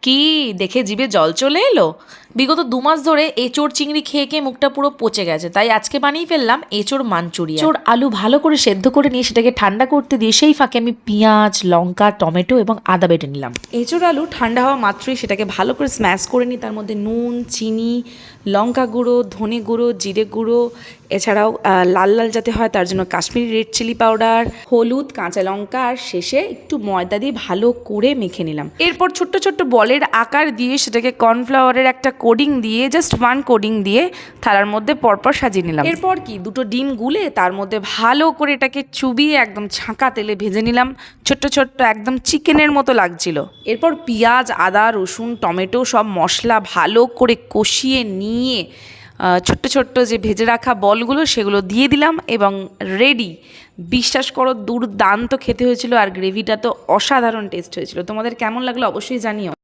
কি দেখে জিভে জল চলে এলো। বিগত 2 মাস ধরে এঁচোড় চিংড়ি খেয়ে খেয়ে মুখটা পুরো পচে গেছে, তাই আজকে বানিয়ে ফেললাম এঁচোড় মাঞ্চুরিয়ান। এঁচোড় আলু ভালো করে সেদ্ধ করে নিয়ে সেটাকে ঠান্ডা করতে দিয়ে সেই ফাঁকে আমি পেঁয়াজ, লঙ্কা, টমেটো এবং আদা বেটে নিলাম। এঁচোড় আলু ঠান্ডা হওয়া মাত্রই সেটাকে ভালো করে স্ম্যাশ করে নিই। তার মধ্যে নুন, চিনি, লঙ্কা গুঁড়ো, ধনে গুঁড়ো, জিরে গুঁড়ো, এছাড়াও লাল লাল যাতে হয় তার জন্য কাশ্মীরি রেড চিলি পাউডার, হলুদ, কাঁচা লঙ্কা, আর শেষে একটু ময়দা দিয়ে ভালো করে মেখে নিলাম। এরপর ছোট্ট ছোট্ট বলের আকার দিয়ে সেটাকে কর্নফ্লাওয়ারের একটা কোডিং দিয়ে, জাস্ট 1 কোডিং দিয়ে থালার মধ্যে পরপর সাজিয়ে নিলাম। এরপর কি 2টো ডিম গুলে তার মধ্যে ভালো করে এটাকে চুবিয়ে একদম ছাঁকা তেলে ভেজে নিলাম। ছোট্ট ছোট্ট একদম চিকেনের মতো লাগছিল। এরপর পেঁয়াজ, আদা, রসুন, টমেটো সব মশলা ভালো করে কষিয়ে নিয়ে ছোট্ট ছোট্ট যে ভেজে রাখা বলগুলো সেগুলো দিয়ে দিলাম এবং রেডি। বিশ্বাস করো দুর্দান্ত খেতে হয়েছিল, আর গ্রেভিটা তো অসাধারণ টেস্ট হয়েছিল। তোমাদের কেমন লাগলো অবশ্যই জানিও।